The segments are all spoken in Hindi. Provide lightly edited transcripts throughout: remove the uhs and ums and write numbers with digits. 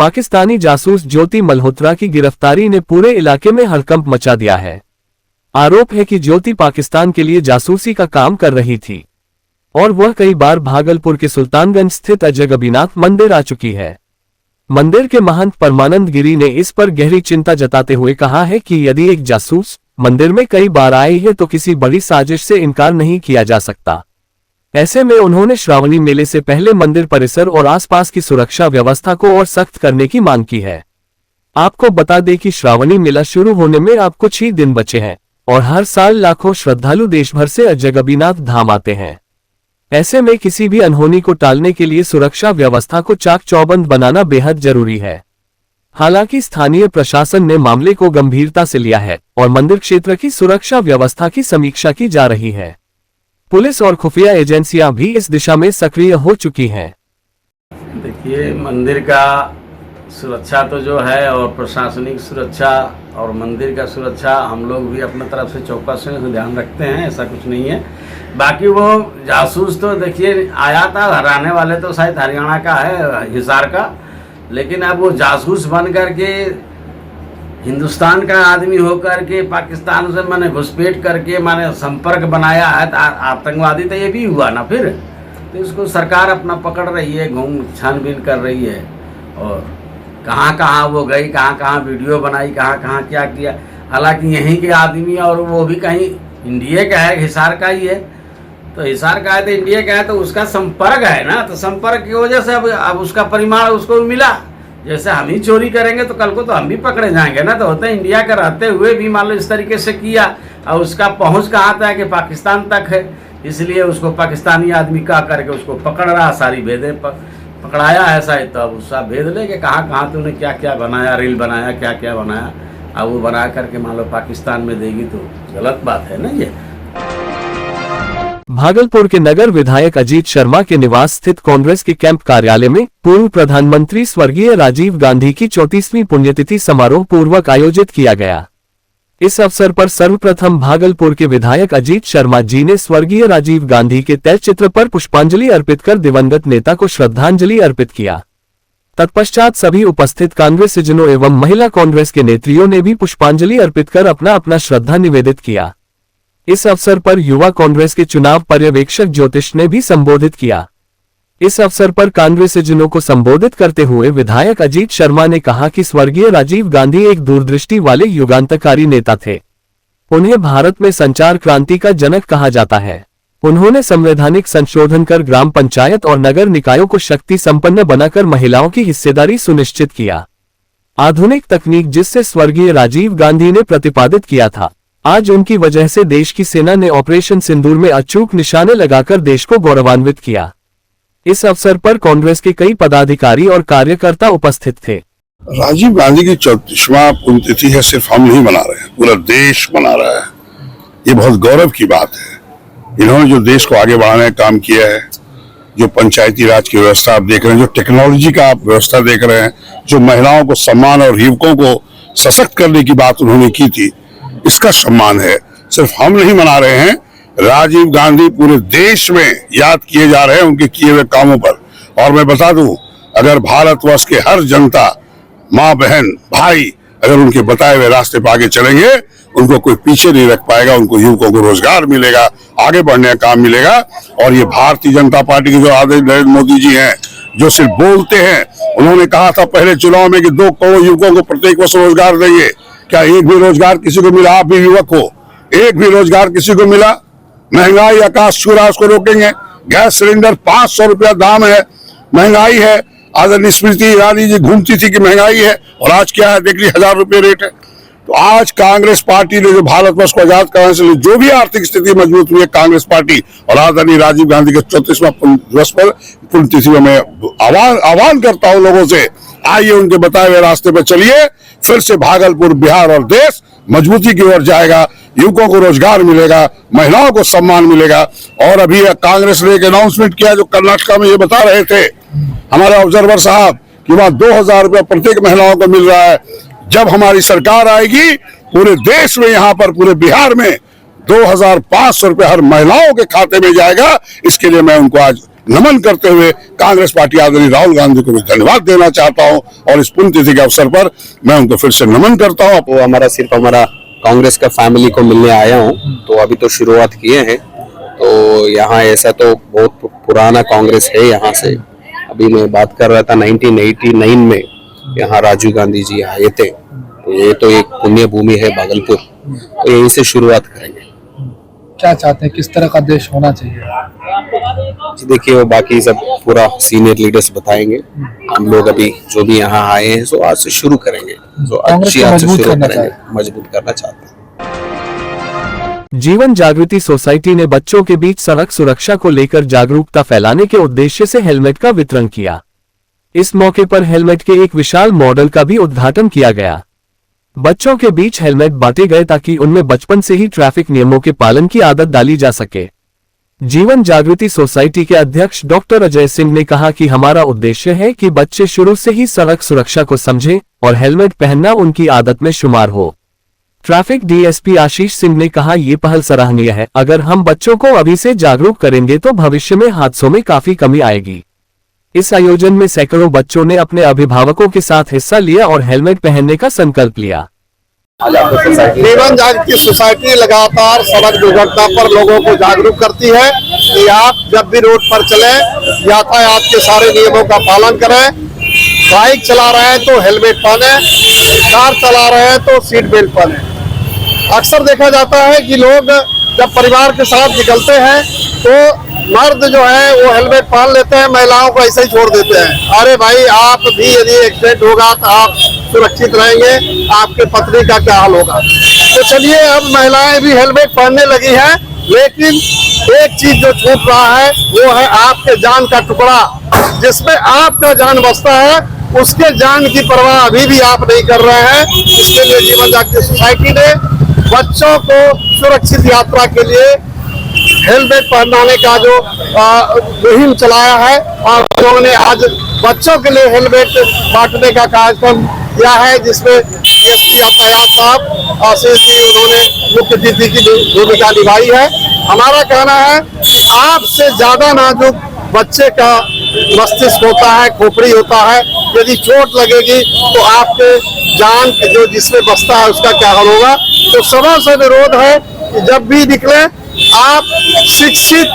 पाकिस्तानी जासूस ज्योति मल्होत्रा की गिरफ्तारी ने पूरे इलाके में हड़कंप मचा दिया है। आरोप है कि ज्योति पाकिस्तान के लिए जासूसी का काम कर रही थी और वह कई बार भागलपुर के सुल्तानगंज स्थित अजगबीनाथ मंदिर आ चुकी है। मंदिर के महंत परमानंद गिरी ने इस पर गहरी चिंता जताते हुए कहा है कि यदि एक जासूस मंदिर में कई बार आई है तो किसी बड़ी साजिश से इनकार नहीं किया जा सकता। ऐसे में उन्होंने श्रावणी मेले से पहले मंदिर परिसर और आसपास की सुरक्षा व्यवस्था को और सख्त करने की मांग की है। आपको बता दें कि श्रावणी मेला शुरू होने में अब कुछ ही दिन बचे हैं और हर साल लाखों श्रद्धालु देश भर से अजगबीनाथ धाम आते हैं। ऐसे में किसी भी अनहोनी को टालने के लिए सुरक्षा व्यवस्था को चाक चौबंद बनाना बेहद जरूरी है। हालांकि स्थानीय प्रशासन ने मामले को गंभीरता से लिया है और मंदिर क्षेत्र की सुरक्षा व्यवस्था की समीक्षा की जा रही है। पुलिस और खुफिया एजेंसियां भी इस दिशा में सक्रिय हो चुकी हैं। देखिए, मंदिर का सुरक्षा तो जो है और प्रशासनिक सुरक्षा और मंदिर का सुरक्षा हम लोग भी अपने तरफ से चौकस से ध्यान रखते हैं, ऐसा कुछ नहीं है। बाकी वो जासूस तो देखिए आया था, हराने वाले तो शायद हरियाणा का है, हिसार का, लेकिन अब वो जासूस बन करके हिंदुस्तान का आदमी होकर के पाकिस्तान से मैंने घुसपैठ करके मैंने संपर्क बनाया है, तो आतंकवादी तो ये भी हुआ ना। फिर तो इसको सरकार अपना पकड़ रही है, घूम छानबीन कर रही है और कहाँ कहाँ वो गई, कहाँ कहाँ वीडियो बनाई, कहाँ कहाँ क्या किया। हालांकि यहीं के आदमी और वो भी कहीं इंडिया का है, हिसार का ही है, तो हिसार का है तो इंडिया का है, तो उसका संपर्क है ना, तो संपर्क की वजह से अब उसका परिमाण उसको मिला। जैसे हम ही चोरी करेंगे तो कल को तो हम भी पकड़े जाएंगे ना। तो होता है इंडिया का रहते हुए भी मान लो इस तरीके से किया और उसका पहुंच कहाँ तक है कि पाकिस्तान तक है, इसलिए उसको पाकिस्तानी आदमी का करके उसको पकड़ रहा, सारी भेदे पकड़ाया है शायद, तो अब उसका भेद ले कि कहाँ कहाँ तूने क्या क्या बनाया, रील बनाया, क्या क्या बनाया, अब वो बना करके मान लो पाकिस्तान में देगी तो गलत बात है ना। ये भागलपुर के नगर विधायक अजीत शर्मा के निवास स्थित कांग्रेस के कैंप कार्यालय में पूर्व प्रधानमंत्री स्वर्गीय राजीव गांधी की 34वीं पुण्यतिथि समारोह पूर्वक आयोजित किया गया। इस अवसर पर सर्वप्रथम भागलपुर के विधायक अजीत शर्मा जी ने स्वर्गीय राजीव गांधी के तैलचित्र पर पुष्पांजलि अर्पित कर दिवंगत नेता को श्रद्धांजलि अर्पित किया। तत्पश्चात सभी उपस्थित कांग्रेसजनों एवं महिला कांग्रेस के नेत्रियों ने भी पुष्पांजलि अर्पित कर अपना अपना श्रद्धा निवेदित किया। इस अवसर पर युवा कांग्रेस के चुनाव पर्यवेक्षक ज्योतिष ने भी संबोधित किया। इस अवसर पर कांग्रेसजनों को संबोधित करते हुए विधायक अजीत शर्मा ने कहा कि स्वर्गीय राजीव गांधी एक दूरदृष्टि वाले युगांतकारी नेता थे। उन्हें भारत में संचार क्रांति का जनक कहा जाता है। उन्होंने संवैधानिक संशोधन कर ग्राम पंचायत और नगर निकायों को शक्ति संपन्न बनाकर महिलाओं की हिस्सेदारी सुनिश्चित किया। आधुनिक तकनीक जिससे स्वर्गीय राजीव गांधी ने प्रतिपादित किया था, आज उनकी वजह से देश की सेना ने ऑपरेशन सिंदूर में अचूक निशाने लगाकर देश को गौरवान्वित किया। इस अवसर पर कांग्रेस के कई पदाधिकारी और कार्यकर्ता उपस्थित थे। राजीव गांधी की 34वां पुण्यतिथि है, सिर्फ हम नहीं मना रहे हैं, पूरा देश मना रहा है। ये बहुत गौरव की बात है। इन्होंने जो देश को आगे बढ़ाने का काम किया है, जो पंचायती राज की व्यवस्था आप देख रहे हैं, जो टेक्नोलॉजी का आप व्यवस्था देख रहे हैं, जो महिलाओं को सम्मान और युवकों को सशक्त करने की बात उन्होंने की थी, इसका सम्मान है। सिर्फ हम नहीं मना रहे हैं, राजीव गांधी पूरे देश में याद किए जा रहे हैं उनके किए हुए कामों पर। और मैं बता दूं, अगर भारतवर्ष के हर जनता, माँ बहन भाई, अगर उनके बताए हुए रास्ते पर आगे चलेंगे, उनको कोई पीछे नहीं रख पाएगा। उनको युवकों को रोजगार मिलेगा, आगे बढ़ने का काम मिलेगा। और ये भारतीय जनता पार्टी के जो आदरणीय नरेंद्र मोदी जी हैं, जो सिर्फ बोलते हैं, उन्होंने कहा था पहले चुनाव में कि 2 करोड़ युवकों को प्रत्येक वर्ष रोजगार देंगे। क्या एक भी रोजगार किसी को मिला? आप भी युवक हो, एक भी रोजगार किसी को मिला? महंगाई आकाश छू रहा, उसको रोकेंगे। गैस सिलेंडर 500 रुपया दाम है, महंगाई है। आदरणीय स्मृति ईरानी जी घूमती थी कि महंगाई है, और आज क्या है, देख लीजिए 1000 रुपये रेट है। तो आज कांग्रेस पार्टी ने जो भारतवर्ष को आजाद कराने से जो भी आर्थिक स्थिति मजबूत हुई है, कांग्रेस पार्टी और आदरणीय राजीव गांधी के 34वां दिवस पर पुण्यतिथि में मैं आह्वान करता हूं लोगों से, आइए उनके बताए हुए रास्ते पर चलिए। फिर से भागलपुर, बिहार और देश मजबूती की ओर जाएगा। युवकों को रोजगार मिलेगा, महिलाओं को सम्मान मिलेगा। और अभी कांग्रेस ने एक अनाउंसमेंट किया, जो कर्नाटका में ये बता रहे थे हमारे ऑब्जर्वर साहब, कि वहां 2000 रुपया प्रत्येक महिलाओं को मिल रहा है। जब हमारी सरकार आएगी, पूरे देश में, यहाँ पर पूरे बिहार में 2500 रुपये हर महिलाओं के खाते में जाएगा। इसके लिए मैं उनको आज नमन करते हुए कांग्रेस पार्टी आदरणीय राहुल गांधी को भी धन्यवाद देना चाहता हूं और इस पुण्यतिथि के अवसर पर मैं उनको फिर से नमन करता हूं। वो हमारा सिर्फ हमारा कांग्रेस का फैमिली को मिलने आया हूं, तो अभी तो शुरुआत किए हैं। तो यहाँ ऐसा तो बहुत पुराना कांग्रेस है यहाँ से। अभी मैं बात कर रहा था 1989 में यहाँ राजीव गांधी जी आए थे। तो ये तो एक पुण्य भूमि है भागलपुर, तो यहीं से शुरुआत करेंगे। क्या चाहते हैं, किस तरह का देश होना चाहिए? जी देखिए, वो बाकी सब पूरा सीनियर लीडर्स बताएंगे। हम लोग अभी जो भी यहाँ आए हैं तो आज से शुरू करेंगे, तो अच्छी आज से शुरू करेंगे, मजबूत करना चाहते हैं। जीवन जागृति सोसाइटी ने बच्चों के बीच सड़क सुरक्षा को लेकर जागरूकता फैलाने के उद्देश्य से हेलमेट का वितरण किया। इस मौके पर हेलमेट के एक विशाल मॉडल का भी उद्घाटन किया गया। बच्चों के बीच हेलमेट बांटे गए ताकि उनमें बचपन से ही ट्रैफिक नियमों के पालन की आदत डाली जा सके। जीवन जागृति सोसाइटी के अध्यक्ष डॉक्टर अजय सिंह ने कहा कि हमारा उद्देश्य है कि बच्चे शुरू से ही सड़क सुरक्षा को समझें और हेलमेट पहनना उनकी आदत में शुमार हो। ट्रैफिक डीएसपी आशीष सिंह ने कहा, ये पहल सराहनीय है। अगर हम बच्चों को अभी से जागरूक करेंगे तो भविष्य में हादसों में काफी कमी आएगी। इस आयोजन में सैकड़ों बच्चों ने अपने अभिभावकों के साथ हिस्सा लिया और हेलमेट पहनने का संकल्प लिया। जीवन जागृति सोसाइटी लगातार सड़क दुर्घटना पर लोगों को जागरूक करती है कि आप जब भी रोड पर चलें, यातायात के सारे नियमों का पालन करें। बाइक चला रहे हैं तो हेलमेट पहने, कार चला रहे हैं तो सीट बेल्ट पहने। अक्सर देखा जाता है कि लोग जब परिवार के साथ निकलते हैं तो मर्द जो है वो हेलमेट पहन लेते हैं, महिलाओं को ऐसे ही छोड़ देते हैं। अरे भाई, आप भी यदि एक्सीडेंट होगा तो आप सुरक्षित रहेंगे, आपके पत्नी का क्या हाल होगा। तो चलिए, अब महिलाएं भी हेलमेट पहनने लगी हैं, लेकिन एक चीज जो छूट रहा है वो है आपके जान का टुकड़ा। जिसमें आपका जान बचता है उसके जान की परवाह अभी भी आप नहीं कर रहे हैं। इसके लिए जीवन जागृति सोसाइटी ने बच्चों को सुरक्षित यात्रा के लिए हेलमेट पहनाने का जो मुहिम चलाया है, और लोगों ने आज बच्चों के लिए हेलमेट बांटने का कार्यक्रम किया है, जिसमें डीएसपी यातायात साहब आशीष जी उन्होंने मुख्य अतिथि की भूमिका निभाई है। हमारा कहना है कि आपसे ज्यादा नाजुक बच्चे का मस्तिष्क होता है, खोपड़ी होता है। यदि चोट लगेगी तो आपके जान जो जिसमें बसता है उसका क्या हाल होगा। तो सबसे से अनुरोध है कि जब भी निकले आप शिक्षित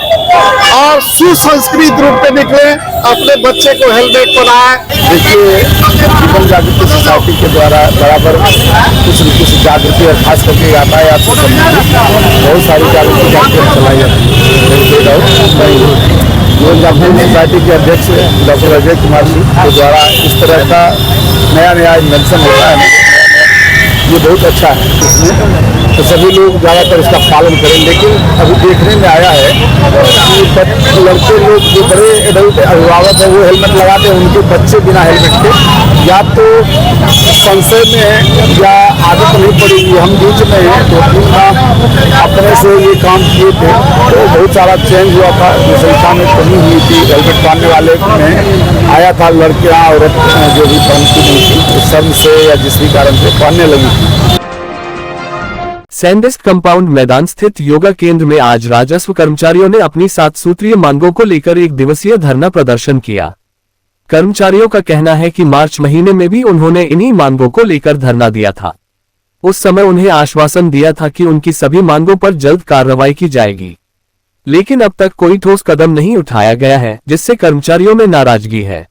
और सुसंस्कृत रूप में निकले, अपने बच्चे को हेलमेट पहनाएं। देखिए, जीवन जागृति सोसाइटी के द्वारा बराबर कुछ न कुछ जागृति और खास करके यातायात से संबंधित बहुत सारी जागृति कार्यक्रम चलाई जाती है। जीवन जागृति सोसाइटी के अध्यक्ष डॉक्टर अजय कुमार जी के द्वारा इस तरह का नया इन्वेंशन होता है, ये बहुत अच्छा है। इसमें तो सभी लोग ज़्यादातर इसका पालन करें। लेकिन अभी देखने में आया है कि लड़के लोग जो बड़े एडल्ट अभिभावक हैं वो हेलमेट लगाते हैं, उनके बच्चे बिना हेलमेट के या तो संशय में है या आदत नहीं पड़ी। हम बीच में हैं, 2-3 माह अपने से ये काम किए थे तो बहुत सारा चेंज हुआ था, संख्या में कमी हुई थी। हेलमेट पहनने वाले में आया था लड़कियाँ औरत जो भी पहनती नहीं थी, शर्म से या जिस भी कारण से पहनने लगी थी। सैंडिस्ट कंपाउंड मैदान स्थित योगा केंद्र में आज राजस्व कर्मचारियों ने अपनी 7 सूत्रीय मांगों को लेकर 1 दिवसीय धरना प्रदर्शन किया। कर्मचारियों का कहना है कि मार्च महीने में भी उन्होंने इन्हीं मांगों को लेकर धरना दिया था। उस समय उन्हें आश्वासन दिया था कि उनकी सभी मांगों पर जल्द कार्रवाई की जाएगी, लेकिन अब तक कोई ठोस कदम नहीं उठाया गया है, जिससे कर्मचारियों में नाराजगी है।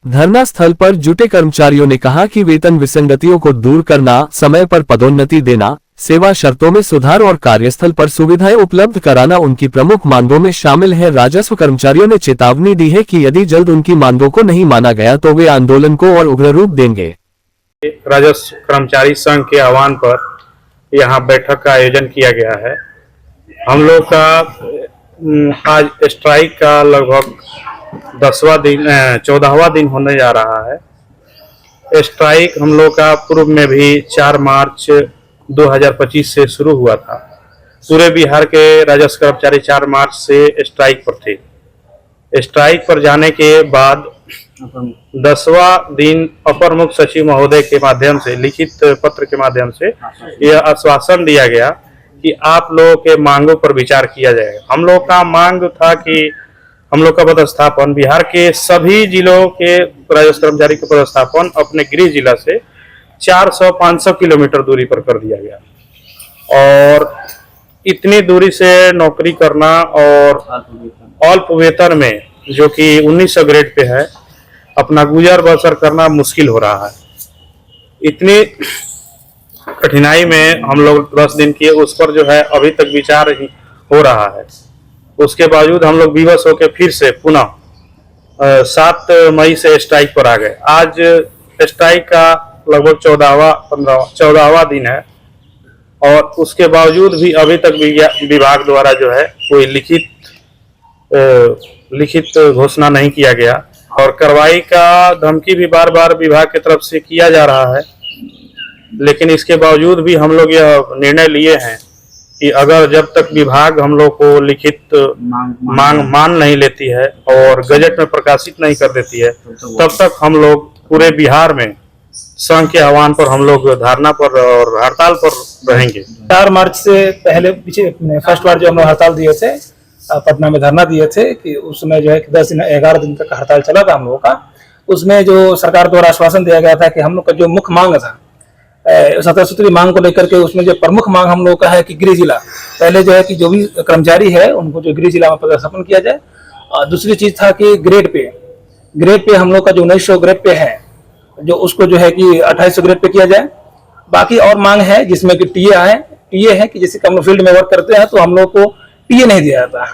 धरना स्थल पर जुटे कर्मचारियों ने कहा कि वेतन विसंगतियों को दूर करना, समय पर पदोन्नति देना, सेवा शर्तों में सुधार और कार्यस्थल पर सुविधाएं उपलब्ध कराना उनकी प्रमुख मांगों में शामिल है। राजस्व कर्मचारियों ने चेतावनी दी है कि यदि जल्द उनकी मांगों को नहीं माना गया तो वे आंदोलन को और उग्र रूप देंगे। राजस्व कर्मचारी संघ के आह्वान पर यहाँ बैठक का आयोजन किया गया है। हम लोग का आज स्ट्राइक का लगभग 14वां दिन होने जा रहा है। स्ट्राइक हम लोग का पूर्व में भी 4 मार्च 2025 से शुरू हुआ था। पूरे बिहार के राजस्व कर्मचारी 4 मार्च से स्ट्राइक पर थे। स्ट्राइक पर जाने के बाद 10वां दिन अपर मुख्य सचिव महोदय के माध्यम से, लिखित पत्र के माध्यम से यह आश्वासन दिया गया कि आप लोगों के मांगों पर विचार किया जाएगा। हम लोग का मांग था कि हम लोग का पदस्थापन बिहार के सभी जिलों के राजस्व कर्मचारी का पदस्थापन अपने गृह जिला से 400-500 किलोमीटर दूरी पर कर दिया गया। और इतनी दूरी से नौकरी करना और अल्प वेतन में, जो कि 1900 ग्रेड पे है, अपना गुजर बसर करना मुश्किल हो रहा है। इतनी कठिनाई में हम लोग 10 दिन किए, उस पर जो है अभी तक विचार ही हो रहा है। उसके बावजूद हम लोग विवश होकर फिर से पुनः 7 मई से स्ट्राइक पर आ गए। आज स्ट्राइक का लगभग 14वां दिन है और उसके बावजूद भी अभी तक विभाग द्वारा जो है कोई लिखित घोषणा नहीं किया गया और कार्रवाई का धमकी भी बार बार विभाग की तरफ से किया जा रहा है। लेकिन इसके बावजूद भी हम लोग यह निर्णय लिए हैं कि अगर जब तक विभाग हम लोग को लिखित मांग मान नहीं लेती है और गजट में प्रकाशित नहीं कर देती है, तब तक हम लोग पूरे बिहार में संघ के आह्वान पर हम लोग धरना पर और हड़ताल पर रहेंगे। 4 मार्च से पहले पीछे फर्स्ट बार जो हम लोग हड़ताल दिए थे, पटना में धरना दिए थे कि उसमें जो है 11 दिन तक हड़ताल चला था हम लोगों का। उसमें जो सरकार द्वारा आश्वासन दिया गया था कि हम लोग का जो मुख्य मांग था 17 सूत्री मांग को लेकर के, उसमें जो प्रमुख मांग हम लोग का है कि गृह जिला पहले जो है कि जो भी कर्मचारी है उनको जो गृह जिला में पदस्थापन किया जाए। और दूसरी चीज था कि ग्रेड पे हम लोग का जो 1900 ग्रेड पे है, जो उसको जो है कि 2800 ग्रेड पे किया जाए। बाकी और मांग है जिसमें कि टीए है कि जैसे हम लोग फील्ड में वर्क करते हैं तो हम लोग को टीए नहीं दिया जाता।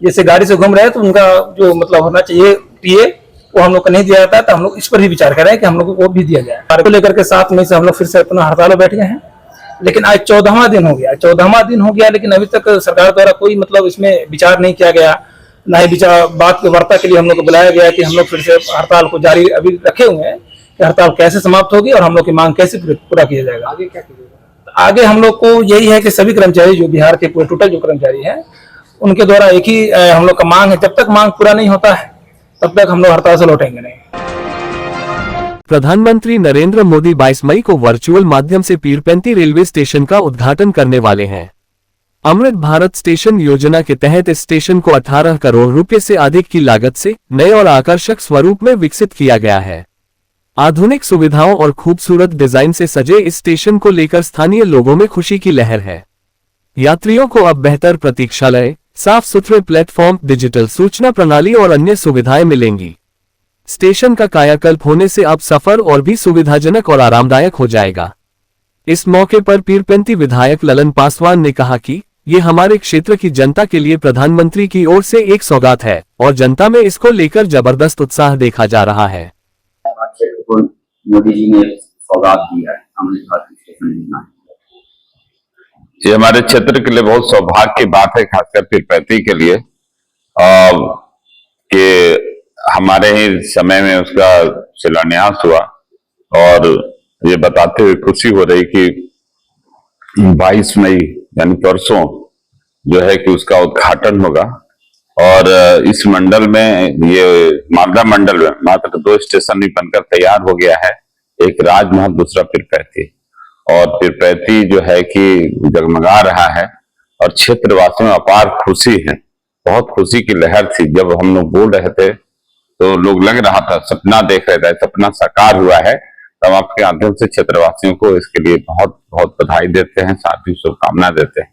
जैसे गाड़ी से घूम रहे हैं तो उनका जो मतलब होना चाहिए टीए, वो हम लोग को नहीं दिया जाता है। तो हम लोग इस पर भी विचार कर रहे हैं कि हम लोग को भी दिया जाए। कार्य को लेकर के 7 मई से हम लोग फिर से अपना हड़ताल में बैठ गए हैं। लेकिन आज 14वां दिन हो गया, लेकिन अभी तक सरकार द्वारा कोई मतलब इसमें विचार नहीं किया गया, ना ही विचार बात की वार्ता के लिए हम लोग को बुलाया गया कि हम लोग फिर से हड़ताल को जारी अभी रखे हुए हैं कि हड़ताल कैसे समाप्त होगी और हम लोग की मांग कैसे पूरा किया जाएगा। आगे क्या कीजिएगा? आगे हम लोग को यही है कि सभी कर्मचारी जो बिहार के पूरे टोटल जो कर्मचारी हैं उनके द्वारा एक ही हम लोग का मांग है, जब तक मांग पूरा नहीं होता है तब तक हम लोग हड़ताल से लौटेंगे नहीं। प्रधानमंत्री नरेंद्र मोदी 22 मई को वर्चुअल माध्यम से पीरपेंती रेलवे स्टेशन का उद्घाटन करने वाले हैं। अमृत भारत स्टेशन योजना के तहत इस स्टेशन को 18 करोड़ रुपए से अधिक की लागत से नए और आकर्षक स्वरूप में विकसित किया गया है। आधुनिक सुविधाओं और खूबसूरत डिजाइन से सजे इस स्टेशन को लेकर स्थानीय लोगों में खुशी की लहर है। यात्रियों को अब बेहतर प्रतीक्षालय, साफ सुथरे प्लेटफॉर्म, डिजिटल सूचना प्रणाली और अन्य सुविधाएं मिलेंगी। स्टेशन का कायाकल्प होने से अब सफर और भी सुविधाजनक और आरामदायक हो जाएगा। इस मौके पर पीरपेंती विधायक ललन पासवान ने कहा कि ये हमारे क्षेत्र की जनता के लिए प्रधानमंत्री की ओर से एक सौगात है और जनता में इसको लेकर जबरदस्त उत्साह देखा जा रहा है। मोदी जी ने सौगात दिया है अमृत भारत स्टेशन योजना। ये हमारे क्षेत्र के लिए बहुत सौभाग्य की बात है, खासकर पीरपेंती के लिए, कि हमारे ही समय में उसका शिलान्यास हुआ। और ये बताते हुए खुशी हो रही कि 22 मई यानी परसों जो है कि उसका उद्घाटन होगा। और इस मंडल में, ये मालदा मंडल में मात्र 2 स्टेशन भी बनकर तैयार हो गया है, एक राजमहल, दूसरा पीरपेंती। और पीरपेंती जो है कि जगमगा रहा है और क्षेत्रवासियों में अपार खुशी है। बहुत खुशी की लहर थी जब हम लोग बोल रहे थे तो लोग लग रहा था सपना देख रहे थे, सपना साकार हुआ है। तब आपके माध्यम से क्षेत्रवासियों को इसके लिए बहुत बहुत बधाई देते हैं, साथ ही शुभकामना देते हैं।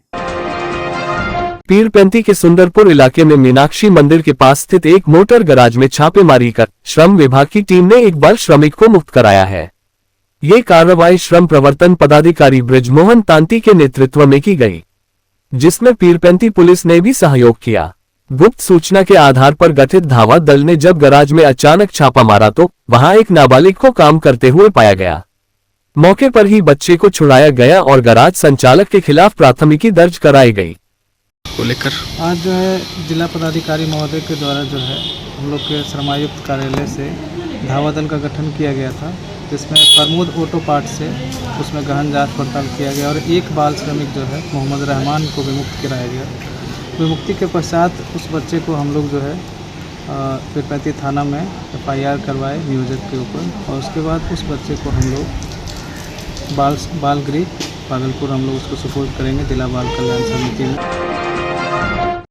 पीरपेंती के सुंदरपुर इलाके में मीनाक्षी मंदिर के पास स्थित एक मोटर गैराज में छापेमारी कर श्रम विभाग की टीम ने एक बाल श्रमिक को मुक्त कराया है। ये कार्रवाई श्रम प्रवर्तन पदाधिकारी ब्रिजमोहन तांती के नेतृत्व में की गई, जिसमें पीरपेंती पुलिस ने भी सहयोग किया। गुप्त सूचना के आधार पर गठित धावा दल ने जब गैराज में अचानक छापा मारा तो वहां एक नाबालिग को काम करते हुए पाया गया। मौके पर ही बच्चे को छुड़ाया गया और गैराज संचालक के खिलाफ प्राथमिकी दर्ज कराई गई। को लेकर आज जो है जिला पदाधिकारी महोदय के द्वारा जो है हम लोग के श्रमायुक्त कार्यालय से धावा दल का गठन किया गया था, जिसमें प्रमोद ऑटो पार्ट से उसमें गहन जांच पड़ताल किया गया और एक बाल श्रमिक जो है मोहम्मद रहमान को विमुक्त कराया गया। विमुक्ति के पश्चात उस बच्चे को हम लोग जो है पीरपेंती थाना में FIR करवाए नियोजक के ऊपर, और उसके बाद उस बच्चे को हम लोग बाल गृह भागलपुर हम लोग उसको सुपुर्द करेंगे जिला बाल कल्याण समिति में।